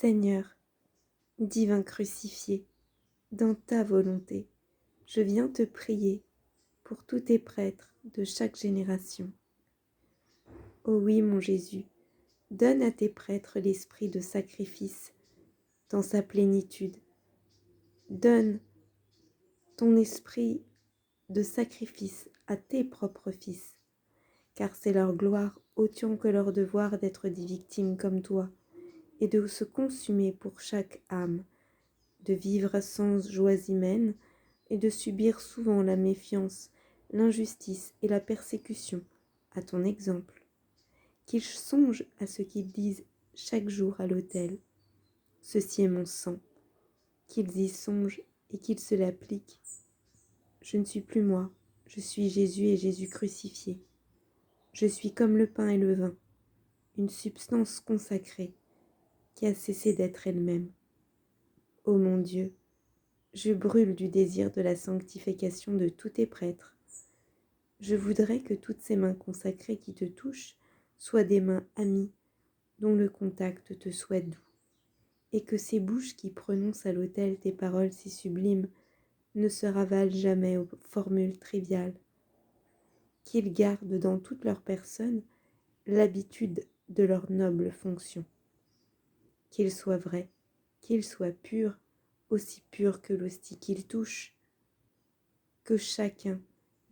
Seigneur, divin crucifié, dans ta volonté, je viens te prier pour tous tes prêtres de chaque génération. Ô oui, mon Jésus, donne à tes prêtres l'esprit de sacrifice dans sa plénitude. Donne ton esprit de sacrifice à tes propres fils, car c'est leur gloire autant que leur devoir d'être des victimes comme toi, et de se consumer pour chaque âme, de vivre sans joies humaines, et de subir souvent la méfiance, l'injustice et la persécution, à ton exemple. Qu'ils songent à ce qu'ils disent chaque jour à l'autel. Ceci est mon sang. Qu'ils y songent et qu'ils se l'appliquent. Je ne suis plus moi, je suis Jésus et Jésus crucifié. Je suis comme le pain et le vin, une substance consacrée qui a cessé d'être elle-même. Ô mon Dieu, je brûle du désir de la sanctification de tous tes prêtres. Je voudrais que toutes ces mains consacrées qui te touchent soient des mains amies, dont le contact te soit doux, et que ces bouches qui prononcent à l'autel tes paroles si sublimes ne se ravalent jamais aux formules triviales, qu'ils gardent dans toute leur personne l'habitude de leur noble fonction, qu'ils soient vrais, qu'ils soient purs, aussi purs que l'hostie qu'ils touchent, que chacun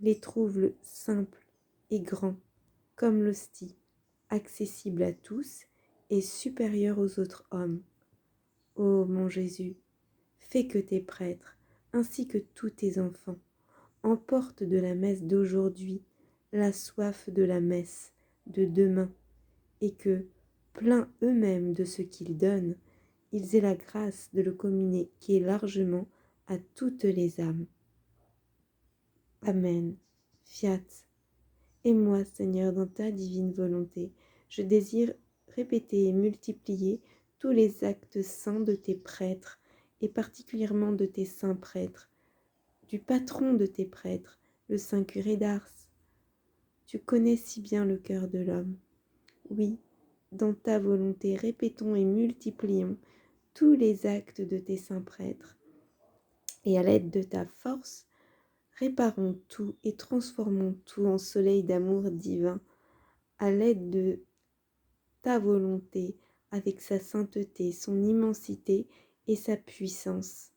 les trouve simples et grands, comme l'hostie, accessible à tous et supérieur aux autres hommes. Ô mon Jésus, fais que tes prêtres, ainsi que tous tes enfants, emportent de la messe d'aujourd'hui la soif de la messe de demain, et que, pleins eux-mêmes de ce qu'ils donnent, ils aient la grâce de le communiquer largement à toutes les âmes. Amen. Fiat. Et moi, Seigneur, dans ta divine volonté, je désire répéter et multiplier tous les actes saints de tes prêtres, et particulièrement de tes saints prêtres, du patron de tes prêtres, le saint curé d'Ars. Tu connais si bien le cœur de l'homme. Oui, dans ta volonté, répétons et multiplions tous les actes de tes saints prêtres, et à l'aide de ta force, réparons tout et transformons tout en soleil d'amour divin, à l'aide de ta volonté, avec sa sainteté, son immensité et sa puissance.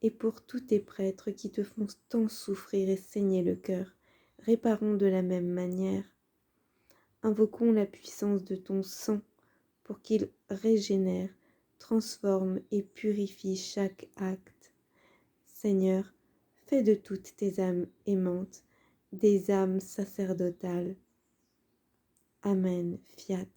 Et pour tous tes prêtres qui te font tant souffrir et saigner le cœur, réparons de la même manière. Invoquons la puissance de ton sang pour qu'il régénère, transforme et purifie chaque acte. Seigneur, fais de toutes tes âmes aimantes des âmes sacerdotales. Amen. Fiat.